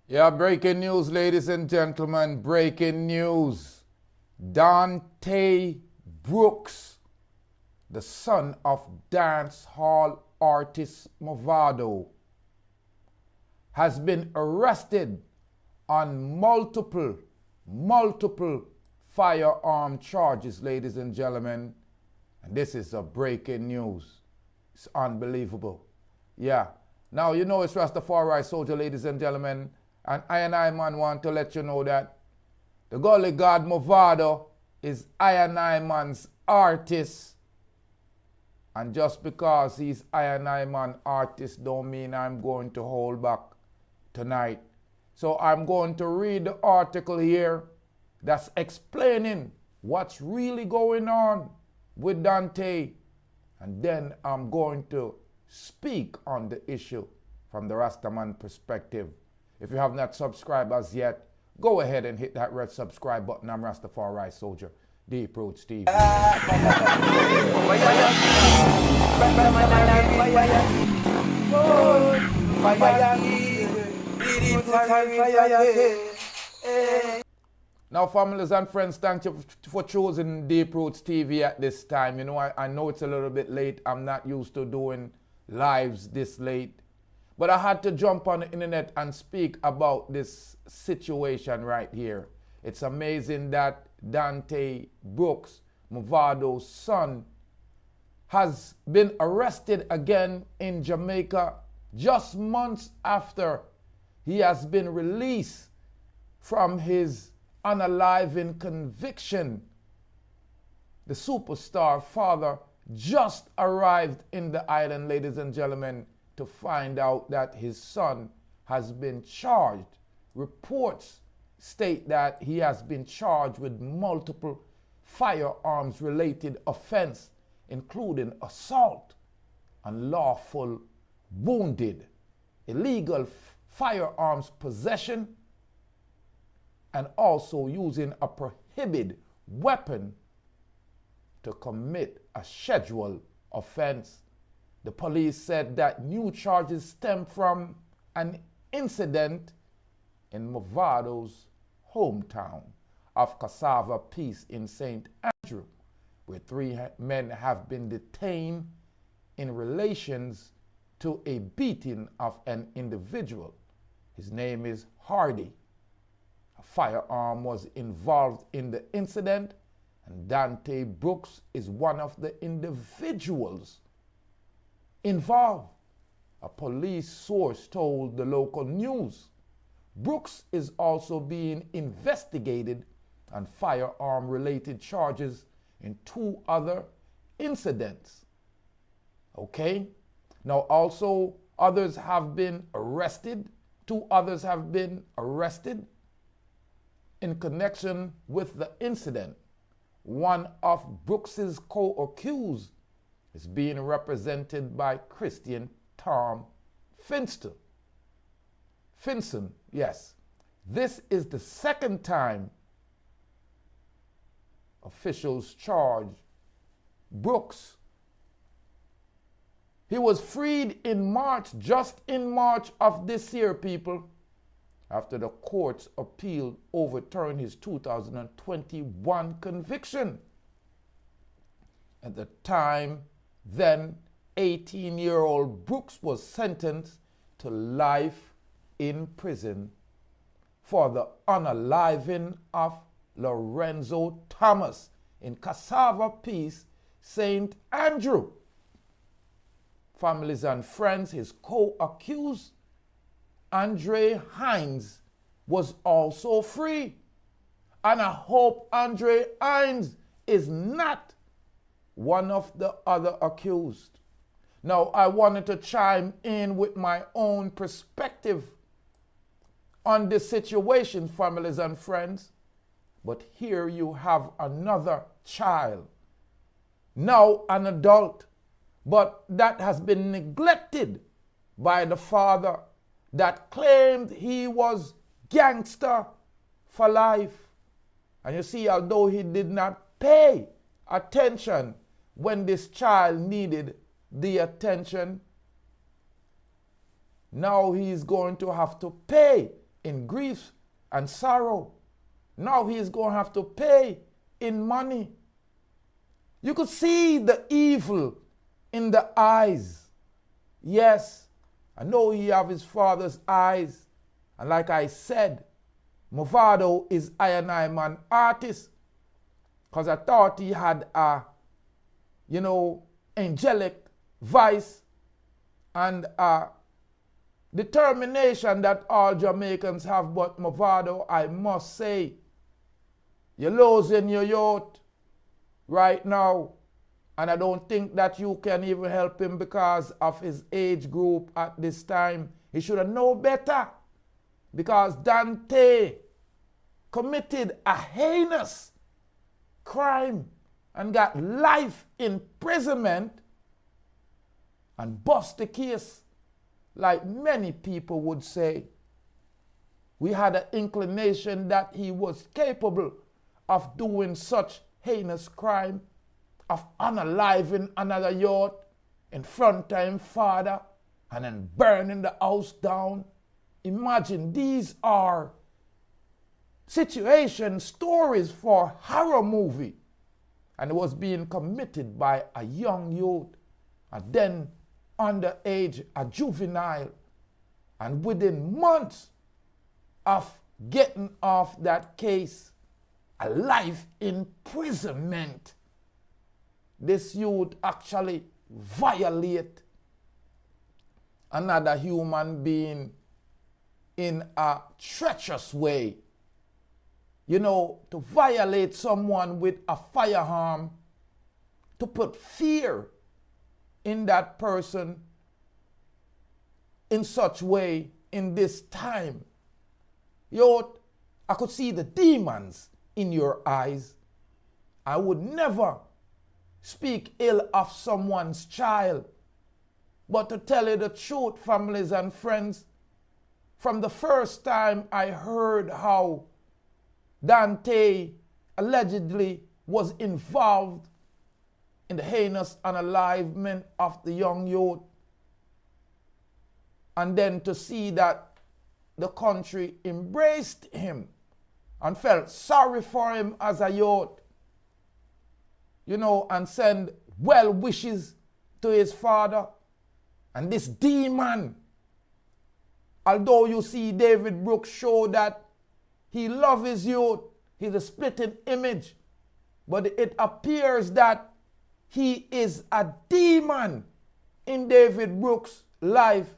Yeah, breaking news, ladies and gentlemen. Breaking news. Dantay Brooks, the son of dancehall artist Mavado, has been arrested on multiple firearm charges, ladies and gentlemen. And this is a breaking news. It's unbelievable. Yeah. Now, you know it's Rastafari soldier, ladies and gentlemen. And I man want to let you know that the Gully God Mavado is I man's artist. And just because he's I man artist don't mean I'm going to hold back tonight. So I'm going to read the article here that's explaining what's really going on with Dantay. And then I'm going to speak on the issue from the Rastaman perspective. If you have not subscribed as yet, go ahead and hit that red subscribe button. I'm Rastafari Soldier, Deep Roots TV. Now, families and friends, thank you for choosing Deep Roots TV at this time. You know, I know it's a little bit late. I'm not used to doing lives this late. But I had to jump on the internet and speak about this situation right here. It's amazing that Dantay Brooks, Mavado's son, has been arrested again in Jamaica just months after he has been released from his unaliving conviction. The superstar father just arrived in the island, ladies and gentlemen, to find out that his son has been charged. Reports state that he has been charged with multiple firearms-related offense, including assault, unlawful wounded, illegal firearms possession, and also using a prohibited weapon to commit a scheduled offense. The police said that new charges stem from an incident in Mavado's hometown of Cassava Peace in St. Andrew, where 3 men have been detained in relations to a beating of an individual. His name is Hardy. A firearm was involved in the incident, and Dantay Brooks is one of the individuals involved. A police source told the local news. Brooks is also being investigated on firearm-related charges in 2 other incidents. Okay? Now also others have been arrested. 2 others have been arrested in connection with the incident. One of Brooks's co-accused is being represented by Christian Tom Finson, yes. This is the second time officials charge Brooks. He was freed in March, just in March of this year, people, after the court's appeal overturned his 2021 conviction. At the time, then 18-year-old Brooks was sentenced to life in prison for the unaliving of Lorenzo Thomas in Cassava Peace, St. Andrew. Families and friends, his co-accused, Andre Hines, was also free. And I hope Andre Hines is not one of the other accused. Now, I wanted to chime in with my own perspective on this situation, families and friends. But here you have another child, now an adult, but that has been neglected by the father that claimed he was gangster for life. And you see, although he did not pay attention when this child needed the attention, now he's going to have to pay in grief and sorrow. Now he's going to have to pay in money. You could see the evil in the eyes. Yes, I know he have his father's eyes. And like I said, Mavado is I and I man artist. Because I thought he had a, angelic voice and a determination that all Jamaicans have. But Mavado, I must say, you're losing your youth right now. And I don't think that you can even help him because of his age group at this time. He should have known better. Because Dantay committed a heinous crime and got life imprisonment and bust the case, like many people would say. We had an inclination that he was capable of doing such heinous crime, of unaliving another youth in front of his father and then burning the house down. Imagine, these are situation stories for horror movie. And it was being committed by a young youth, and then underage, a juvenile. And within months of getting off that case, a life imprisonment, this youth actually violate another human being in a treacherous way. To violate someone with a firearm, to put fear in that person in such way in this time. I could see the demons in your eyes. I would never speak ill of someone's child. But to tell you the truth, families and friends, from the first time I heard how Dantay allegedly was involved in the heinous unalivement of the young youth, and then to see that the country embraced him and felt sorry for him as a youth, and send well wishes to his father. And this demon, although you see David Brooks show that he loves his youth, he's a splitting image, but it appears that he is a demon in David Brooks' life,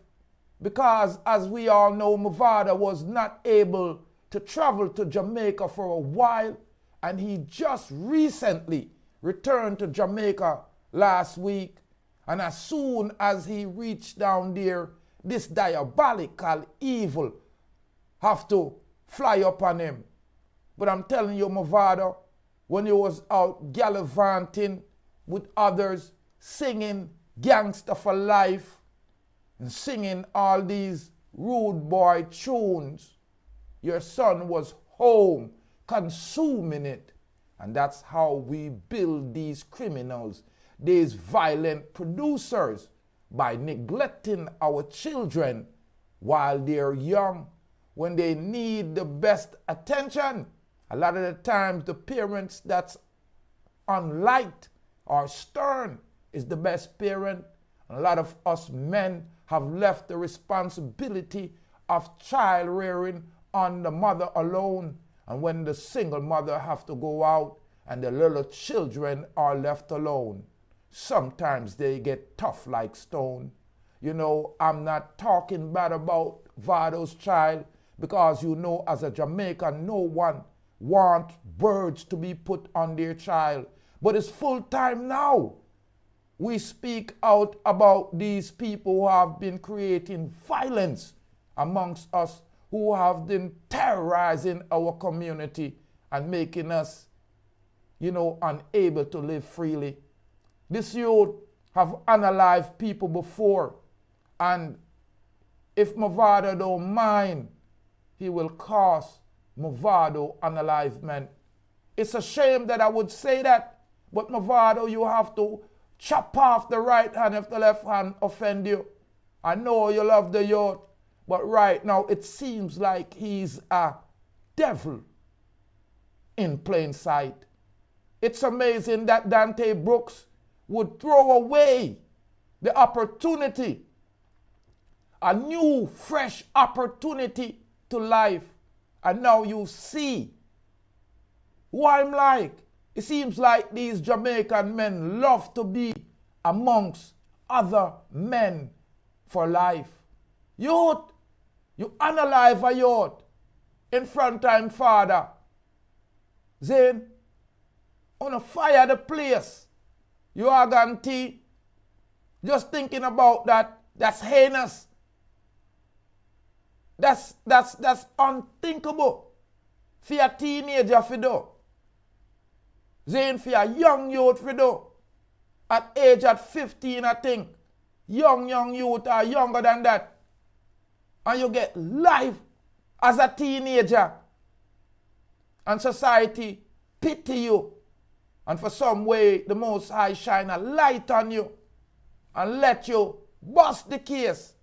because as we all know, Mavado was not able to travel to Jamaica for a while, and he just recently returned to Jamaica last week. And as soon as he reached down there, this diabolical evil have to fly upon him. But I'm telling you, Mavado, when he was out gallivanting with others, singing Gangsta for Life, and singing all these rude boy tunes, your son was home consuming it. And that's how we build these criminals, these violent producers, by neglecting our children while they're young, when they need the best attention. A lot of the times the parents that's unliked or stern is the best parent. A lot of us men have left the responsibility of child rearing on the mother alone. And when the single mother have to go out and the little children are left alone, sometimes they get tough like stone. I'm not talking bad about Vado's child, because as a Jamaican, no one wants words to be put on their child. But it's full time now. We speak out about these people who have been creating violence amongst us, who have been terrorizing our community and making us, unable to live freely. This youth have unalived people before, and if Mavado don't mind, he will cause Mavado unalivement. It's a shame that I would say that, but Mavado, you have to chop off the right hand if the left hand offend you. I know you love the youth, But right now, it seems like he's a devil in plain sight. It's amazing that Dantay Brooks would throw away the opportunity, a new, fresh opportunity to life. And now you see what I'm like. It seems like these Jamaican men love to be amongst other men for life. Youth, you unalive a youth in front of him father. Then, wanna fire the place. You are guarantee. Just thinking about that, that's heinous. That's unthinkable. For a teenager for do. Then for a young youth for do. At age at 15, I think. Young youth are younger than that. And you get life as a teenager. And society pity you. And for some way, the Most High shine a light on you. And let you bust the case.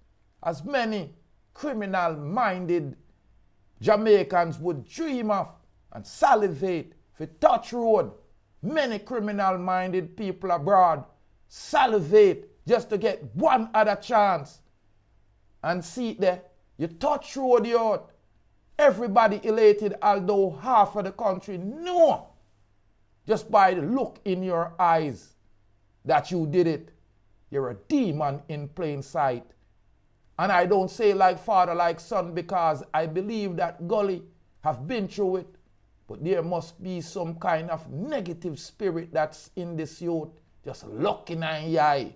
As many criminal-minded Jamaicans would dream of and salivate for touch road. Many criminal-minded people abroad salivate just to get one other chance. And see it there, you touch road youth. Everybody elated, although half of the country know, just by the look in your eyes, that you did it. You're a demon in plain sight. And I don't say like father, like son, because I believe that Gully have been through it. But there must be some kind of negative spirit that's in this youth, just looking in your eye.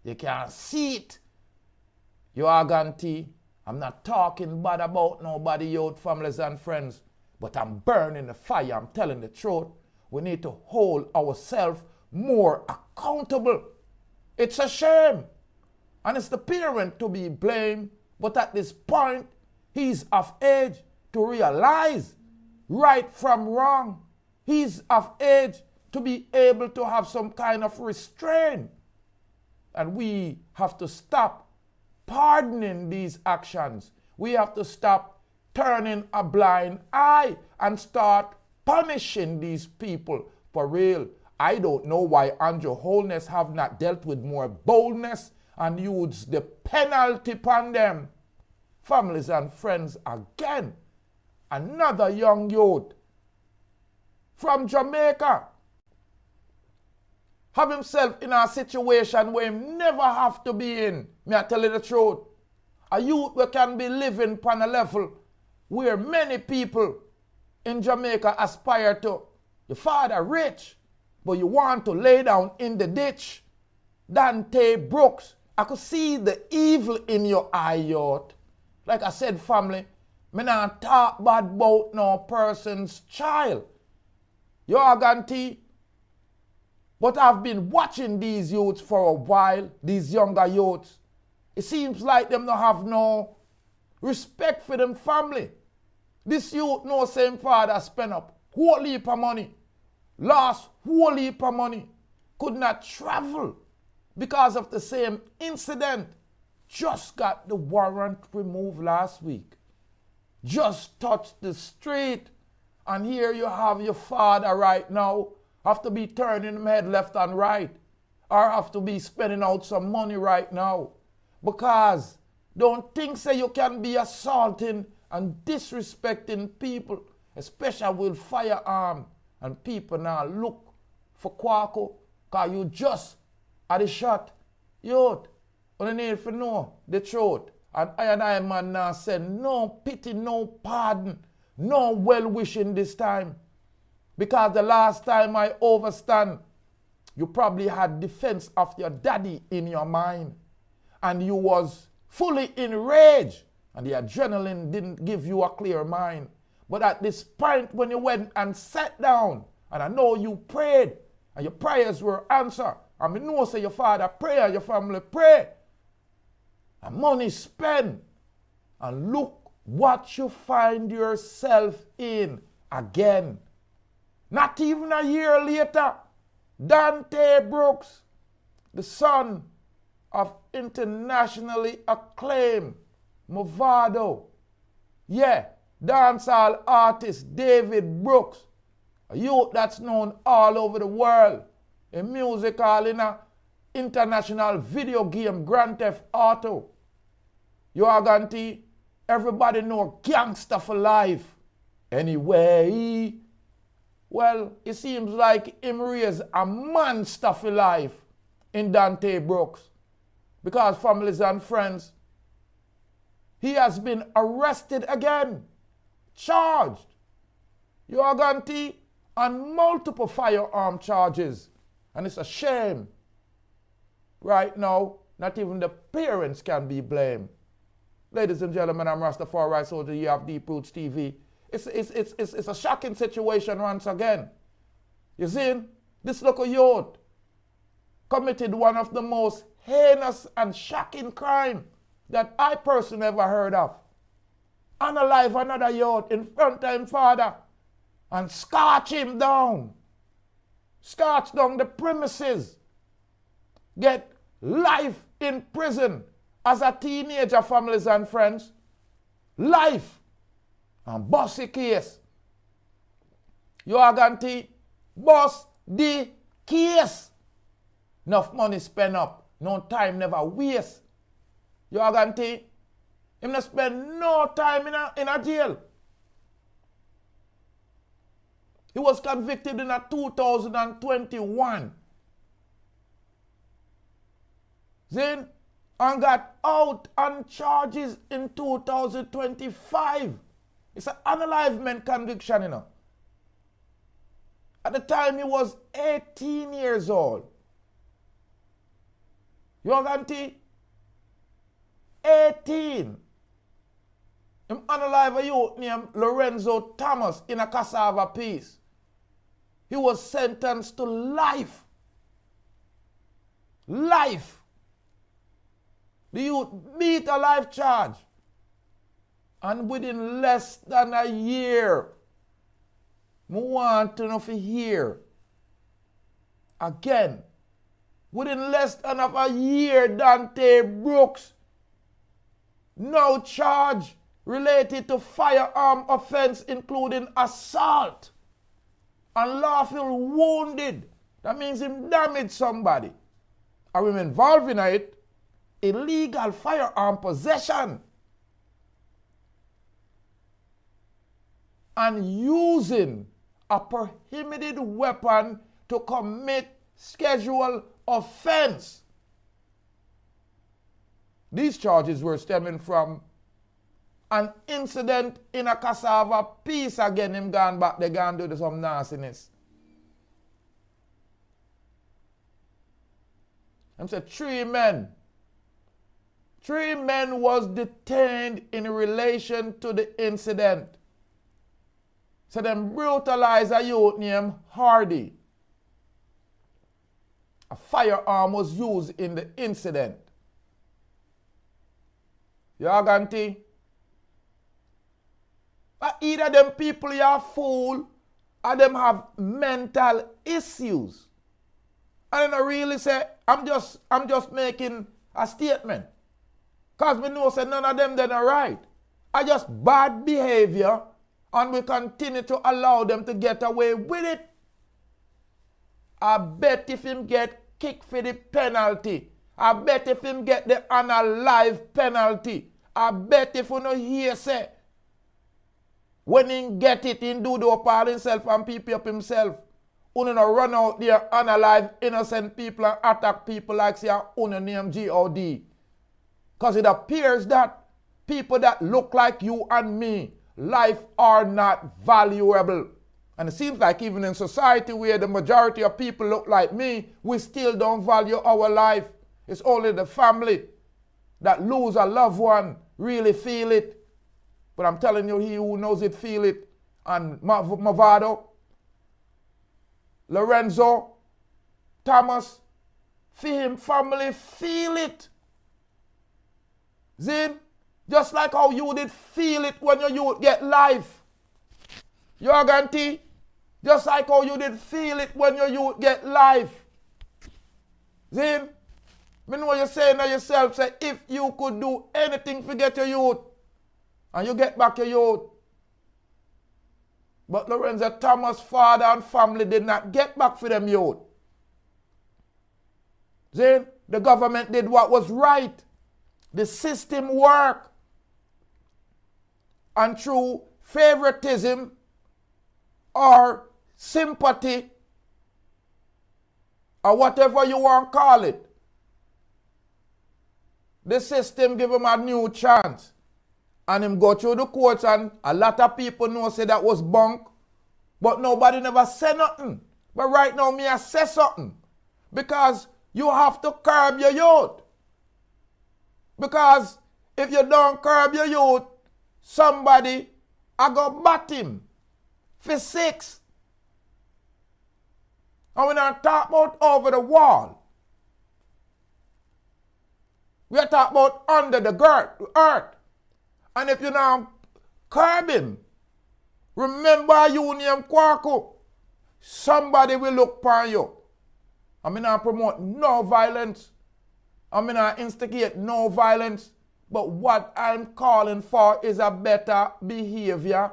You can't see it. You are guarantee. I'm not talking bad about nobody, youth, families and friends, but I'm burning the fire. I'm telling the truth. We need to hold ourselves more accountable. It's a shame. And it's the parent to be blamed. But at this point, he's of age to realize right from wrong. He's of age to be able to have some kind of restraint. And we have to stop pardoning these actions. We have to stop turning a blind eye and start punishing these people for real. I don't know why Andrew Holness have not dealt with more boldness and used the penalty upon them. Families and friends, again, another young youth from Jamaica have himself in a situation where he never have to be in. May I tell you the truth? A youth who can be living upon a level where many people in Jamaica aspire to. Your father rich, but you want to lay down in the ditch. Dantay Brooks, I could see the evil in your eye, youth. Like I said, family, me not talk bad about no person's child. You are guarantee. But I've been watching these youths for a while, these younger youths. It seems like them don't have no respect for them family. This youth no same father spend up whole heap of money, lost whole heap of money, could not travel because of the same incident. Just got the warrant removed last week. Just touched the street. And here you have your father right now have to be turning him head left and right, or have to be spending out some money right now. Because don't think say you can be assaulting and disrespecting people, especially with firearm, and people now look for Kwaku, because you just had a shot. Youth, you need to know the truth. And I man now said no pity, no pardon, no well-wishing this time. Because the last time I overstand, you probably had defense of your daddy in your mind. And you was fully enraged. And the adrenaline didn't give you a clear mind. But at this point when you went and sat down, and I know you prayed, and your prayers were answered. And I know say your father pray and your family pray. And money spent. And look what you find yourself in again. Not even a year later, Dantay Brooks, the son of internationally acclaimed Mavado. Yeah, dancehall artist David Brooks, a youth that's known all over the world in music, all in a international video game Grand Theft Auto. You are going to, everybody know gangster for life. Anyway, well, it seems like him raise a monster for life in Dantay Brooks. Because families and friends, he has been arrested again, charged. You are going to, on multiple firearm charges. And it's a shame. Right now, not even the parents can be blamed. Ladies and gentlemen, I'm Rastafari Soldier. You have Deep Roots TV. It's a shocking situation once again. You see, this local youth committed one of the most heinous and shocking crime that I personally ever heard of. Unalive another youth in front of his father and scorch him down. Scorch down the premises. Get life in prison as a teenager, families and friends. Life. And bossy case. You are going to boss the case. Enough money spent up. No time never waste. You are going to him not spend no time in a jail. He was convicted in a 2021. Then and got out on charges in 2025. It's an unalivement conviction, you know. At the time, he was 18 years old. You know, Auntie? 18. Him unalive a youth named Lorenzo Thomas in a cassava piece. He was sentenced to life. Life. The youth beat a life charge. And within less than a year, I want to know if you hear. Again, within less than a year, Dantay Brooks, no charge related to firearm offence, including assault, unlawful wounded. That means him damaged somebody. Or him involved in it, illegal firearm possession. And using a prohibited weapon to commit scheduled offense. These charges were stemming from an incident in a cassava piece. Again, him gone back, they gone do some nastiness. Him said 3 men. 3 men was detained in relation to the incident. So them brutalized a youth named Hardy. A firearm was used in the incident. You are going to? Either them people you are fool or them have mental issues. And I really say, I'm just making a statement. Because we know say none of them then are right. I just bad behavior and we continue to allow them to get away with it. I bet if him get kicked for the penalty, I bet if him get the unalive penalty, I bet if you no hear say, when he get it, he do the upall himself and people up himself. You no run out there unalive innocent people and attack people like say you name G.O.D. Because it appears that people that look like you and me, life are not valuable. And it seems like even in society where the majority of people look like me, we still don't value our life. It's only the family that lose a loved one really feel it. But I'm telling you, he who knows it feel it. And Mavado, Lorenzo, Thomas, for him family feel it. Zin, just like how you did feel it when you get life. You are guaranteed. Just like how you did feel it when you get life. Zin, Me know you're saying to yourself, say, if you could do anything to get your youth, and you get back your youth. But Lorenzo Thomas' father and family did not get back for them youth. Then the government did what was right. The system worked. And through favoritism or sympathy or whatever you want to call it, the system give him a new chance. And him go through the courts, and a lot of people know say that was bunk. But nobody never said nothing. But right now, me I say something. Because you have to curb your youth. Because if you don't curb your youth, somebody I go bat him for 6. And we're not talking about over the wall. We are talking about under the earth. And if you now curb him, remember you name Kwaku, somebody will look upon you. I mean, I promote no violence. I mean, I instigate no violence. But what I'm calling for is a better behavior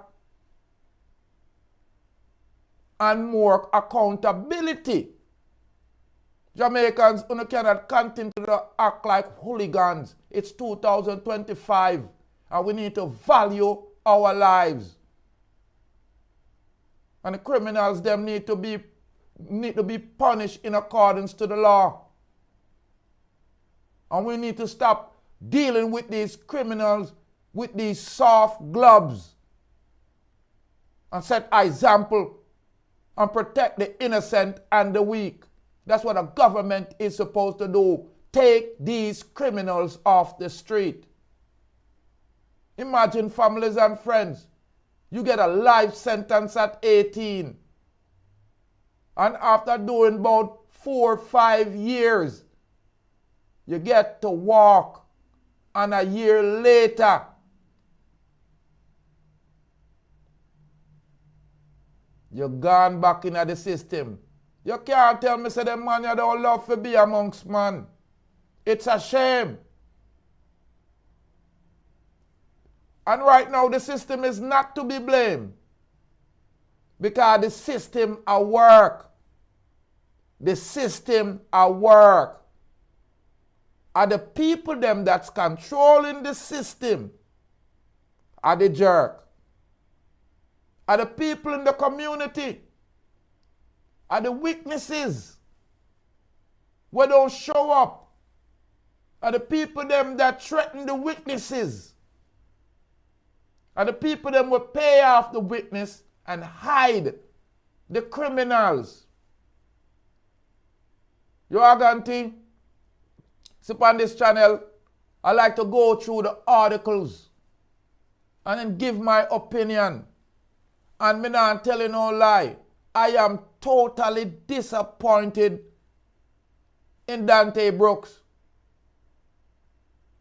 and more accountability. Jamaicans cannot continue to act like hooligans. It's 2025. And we need to value our lives. And the criminals, them need to be punished in accordance to the law. And we need to stop dealing with these criminals with these soft gloves. And set example and protect the innocent and the weak. That's what a government is supposed to do. Take these criminals off the street. Imagine families and friends. You get a life sentence at 18. And after doing about 4 or 5 years, you get to walk. And a year later, you're gone back into the system. You can't tell me, say, the man you don't love to be amongst man. It's a shame. And right now, the system is not to be blamed. Because the system at work. The system at work. Are the people them that's controlling the system are the jerk. Are the people in the community are the witnesses who don't show up. Are the people them that threaten the witnesses. Are the people them will pay off the witness and hide the criminals. You are going to see on this channel, I like to go through the articles and then give my opinion. And me not telling no lie. I am totally disappointed in Dantay Brooks.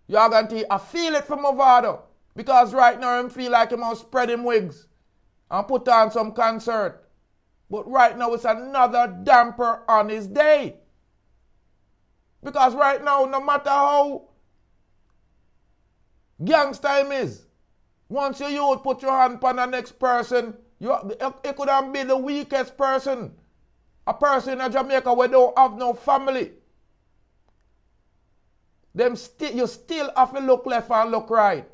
You are going to I feel it from Mavado. Because right now I feel like he must spread him wigs and put on some concert. But right now it's another damper on his day. Because right now, no matter how gangster him is, once you put your hand on the next person, it could have been the weakest person. A person in Jamaica where don't have no family. You still have to look left and look right.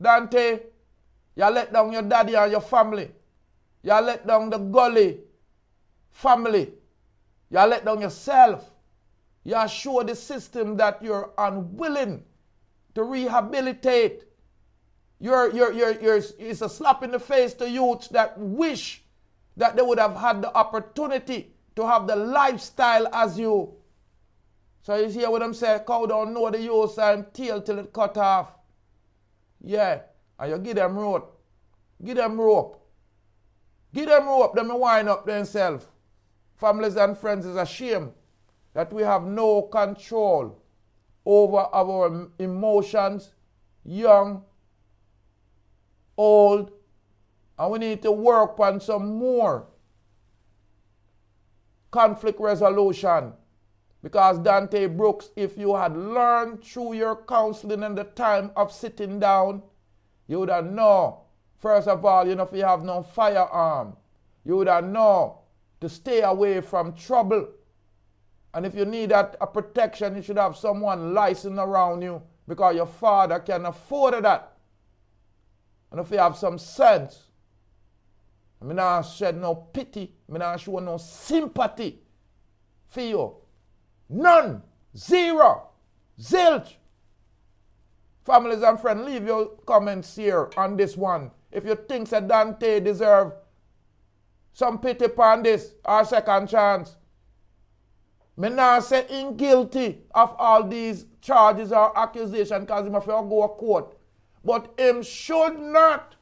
Dante, you let down your daddy and your family. You let down the gully family. You let down yourself. You show the system that you're unwilling to rehabilitate. It's a slap in the face to youths that wish that they would have had the opportunity to have the lifestyle as you. So you hear what I'm saying? Cow don't know the use and tail till it cut off. Yeah, and you give them rope. Give them rope. Give them rope, them wind up themselves. Families and friends, is a shame that we have no control over our emotions, young, old, and we need to work on some more conflict resolution Because Dantay Brooks, if you had learned through your counseling and the time of sitting down, you would have known, first of all, you know, if you have no firearm, you would have known to stay away from trouble. And if you need a protection, you should have someone licensed around you because your father can afford that. And if you have some sense, I mean, I shed no pity, I mean, I show no sympathy for you. None. Zero. Zilch. Families and friends, leave your comments here on this one. If you think that Dantay deserve some pity upon this or second chance, me not say him guilty of all these charges or accusations because him have to go to court. But him should not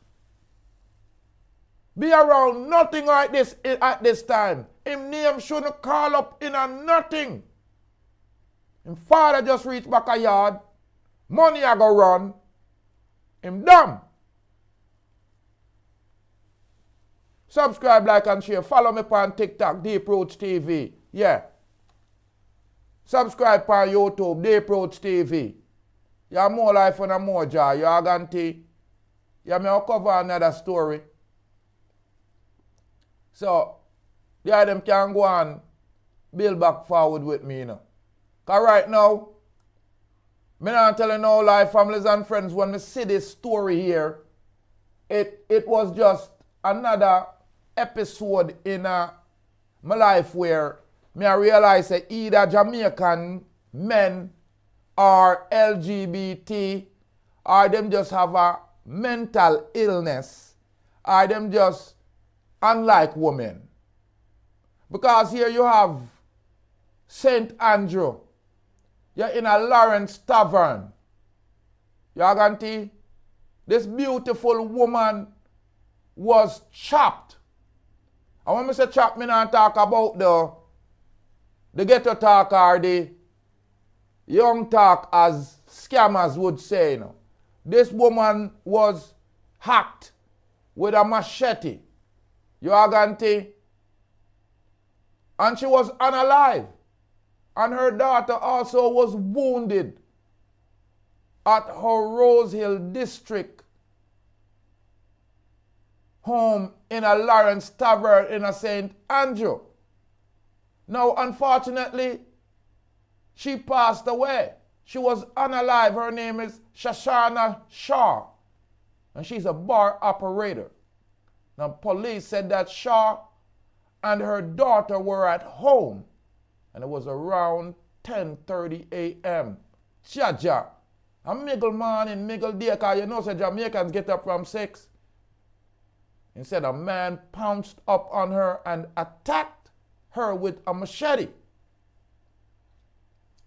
be around nothing like this at this time. Him name shouldn't call up in a nothing. Him father just reach back a yard. Money I go run. Him dumb. Subscribe, like, and share. Follow me on TikTok, Deep Roots TV. Yeah. Subscribe on YouTube, Deep Roots TV. You have more life and more joy. You are going to. You may cover another story. So, yeah, them can go and build back forward with me, you know. Because right now, me not telling no lie, families and friends, when me see this story here, it was just another episode in my life where me I realize that either Jamaican men or LGBT, or them just have a mental illness, or them just unlike women. Because here you have St. Andrew. You're in a Lawrence Tavern. You are going this beautiful woman was chopped. And when I say chopped, I not talk about the ghetto talk or the young talk as scammers would say. You know. This woman was hacked with a machete. You are going and she was unalive. And her daughter also was wounded at her Rose Hill district home in a Lawrence Tavern in a St. Andrew. Now, unfortunately, she passed away. She was unalive. Her name is Shoshana Shaw, and she's a bar operator. Now, police said that Shaw and her daughter were at home, and it was around 10:30 a.m. Jaja. A middle morning, middle day, because you know, so Jamaicans get up from 6. Instead, a man pounced up on her and attacked her with a machete.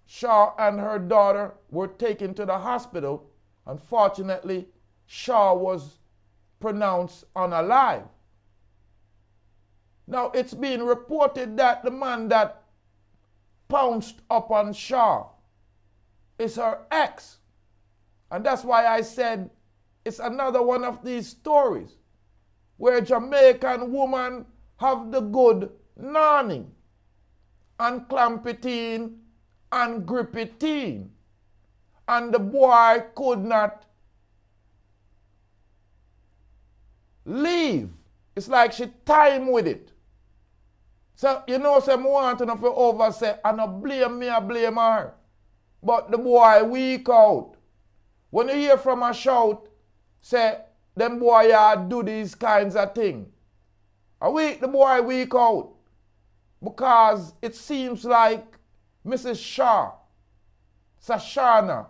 Shaw and her daughter were taken to the hospital. Unfortunately, Shaw was pronounced unalive. Now, it's being reported that the man that pounced up on Shaw is her ex. And that's why I said it's another one of these stories where Jamaican women have the good nanny and clampetine and grippetine, and the boy could not leave. It's like she time with it. So, you know, say, I want to know if you over say, I don't blame me, I blame her. But the boy weak out. When you hear from a shout, say, them boy do these kinds of things. The boy weak out. Because it seems like Mrs. Shaw, Shoshana,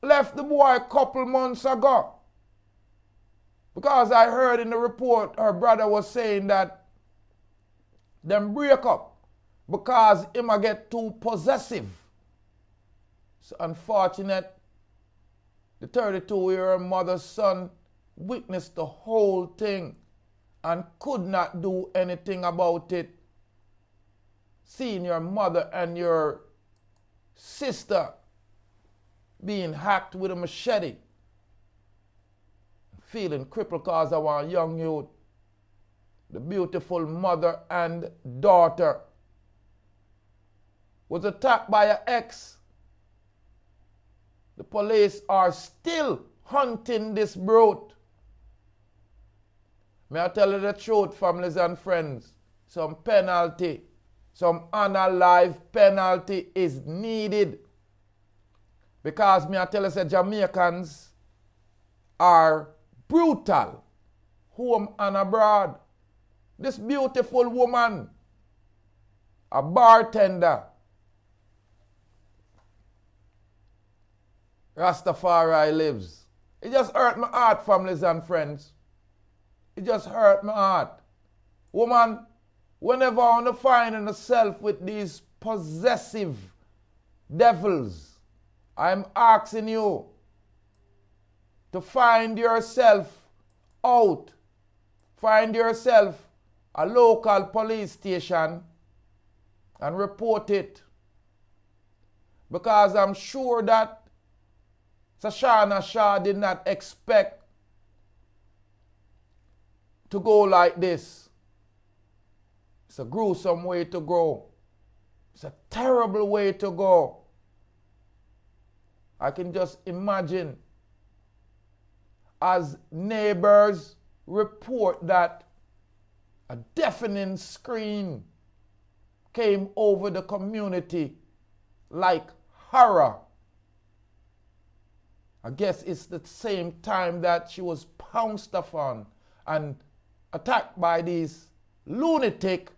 left the boy a couple months ago. Because I heard in the report her brother was saying that them break up because him a get too possessive. It's unfortunate. The 32-year-old mother's son witnessed the whole thing and could not do anything about it. Seeing your mother and your sister being hacked with a machete. Feeling crippled because of our young youth. The beautiful mother and daughter was attacked by an ex. The police are still hunting this brute. May I tell you the truth, families and friends? Some penalty, some unalive penalty is needed. Because may I tell you, say Jamaicans are brutal, home and abroad. This beautiful woman, a bartender, Rastafari lives. It just hurt my heart, families and friends. It just hurt my heart. Woman, whenever I want to find myself with these possessive devils, I'm asking you to find yourself out. Find yourself a local police station and report it. Because I'm sure that Sashana Shah did not expect to go like this. It's a gruesome way to go. It's a terrible way to go. I can just imagine as neighbors report that a deafening scream came over the community like horror. I guess it's the same time that she was pounced upon and attacked by these lunatic.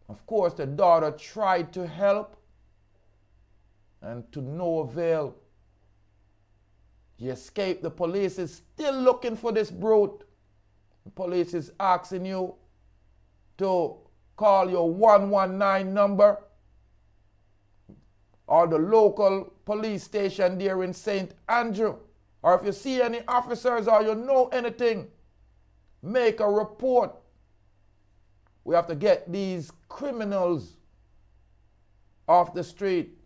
Of course, the daughter tried to help and to no avail. He escaped. The police is still looking for this brute. The police is asking you to call your 119 number or the local police station there in St. Andrew. Or if you see any officers or you know anything, make a report. We have to get these criminals off the street.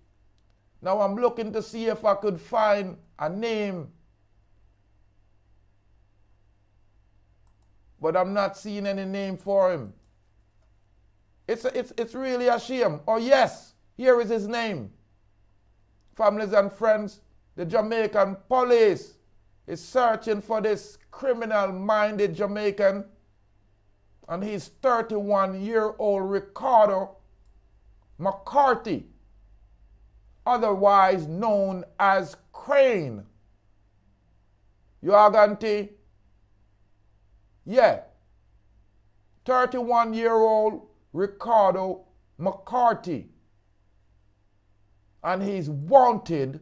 Now I'm looking to see if I could find a name, but I'm not seeing any name for him. It's really a shame. Oh yes, here is his name. Families and friends, the Jamaican police is searching for this criminal-minded Jamaican, and he's 31-year-old Ricardo McCarthy, otherwise known as Crane. You are going to? Yeah. 31-year-old Ricardo McCarthy. And he's wanted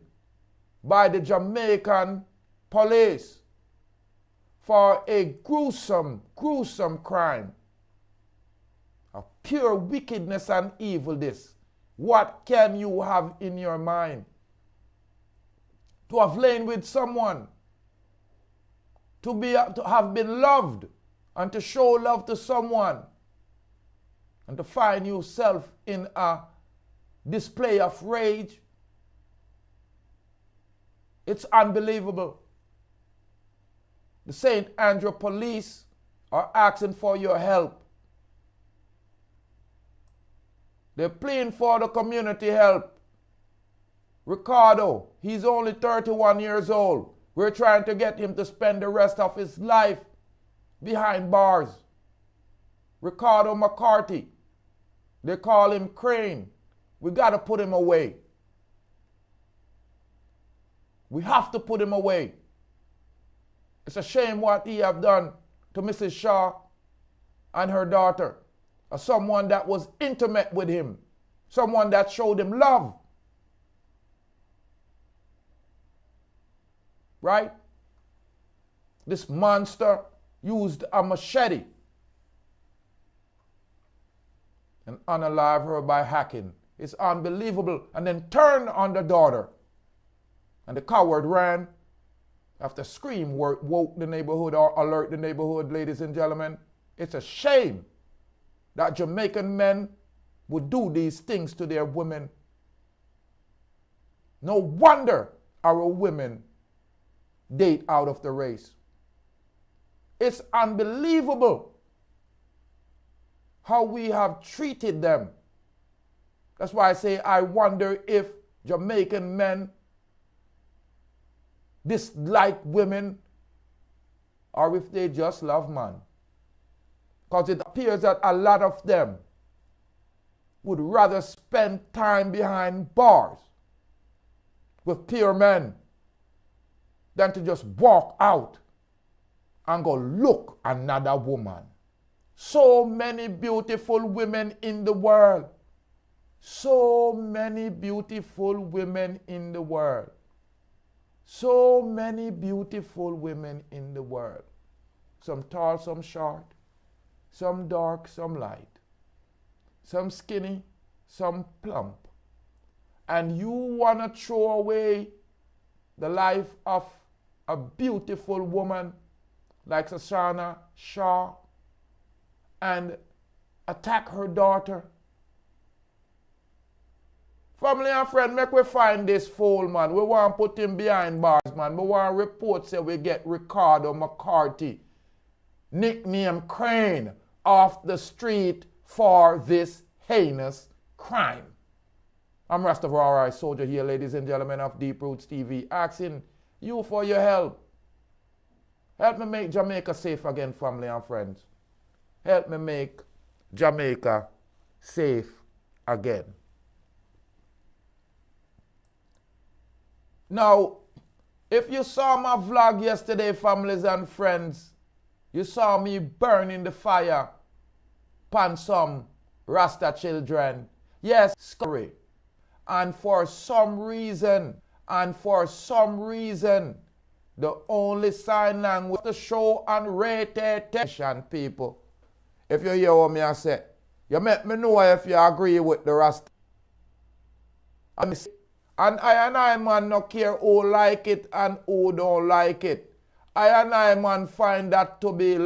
by the Jamaican police for a gruesome crime. A pure wickedness and evil this. What can you have in your mind? To have lain with someone, to have been loved, and to show love to someone, and to find yourself in a display of rage. It's unbelievable. The St. Andrew police are asking for your help. They're pleading for the community help. Ricardo, he's only 31 years old. We're trying to get him to spend the rest of his life behind bars. Ricardo McCarthy. They call him Crane. We got to put him away. We have to put him away. It's a shame what he have done to Mrs. Shaw and her daughter. Or someone that was intimate with him. Someone that showed him love. Right? This monster used a machete and unalive her by hacking. It's unbelievable. And then turned on the daughter. And the coward ran. After scream woke the neighborhood or alert the neighborhood, ladies and gentlemen. It's a shame that Jamaican men would do these things to their women. No wonder our women date out of the race. It's unbelievable how we have treated them. That's why I say I wonder if Jamaican men dislike women or if they just love man. Because it appears that a lot of them would rather spend time behind bars with pure men than to just walk out and go look another woman. So many beautiful women in the world. So many beautiful women in the world. So many beautiful women in the world. Some tall, some short. Some dark, some light. Some skinny, some plump. And you want to throw away the life of a beautiful woman like Sashana Shaw and attack her daughter. Family and friend, make we find this fool, man. We want to put him behind bars, man. We want to report say we get Ricardo McCarthy, nicknamed Crane, off the street for this heinous crime. I'm Rastafari Soldier here, ladies and gentlemen of Deep Roots TV, asking you for your help. Help me make Jamaica safe again, family and friends. Help me make Jamaica safe again. Now, if you saw my vlog yesterday, families and friends, you saw me burning the fire upon some Rasta children. Yes, sorry. And for some reason, the only sign language to show unrated attention, people. If you hear what me say, you let me know if you agree with the Rasta. And I man no care who like it and who don't like it. I man find that to be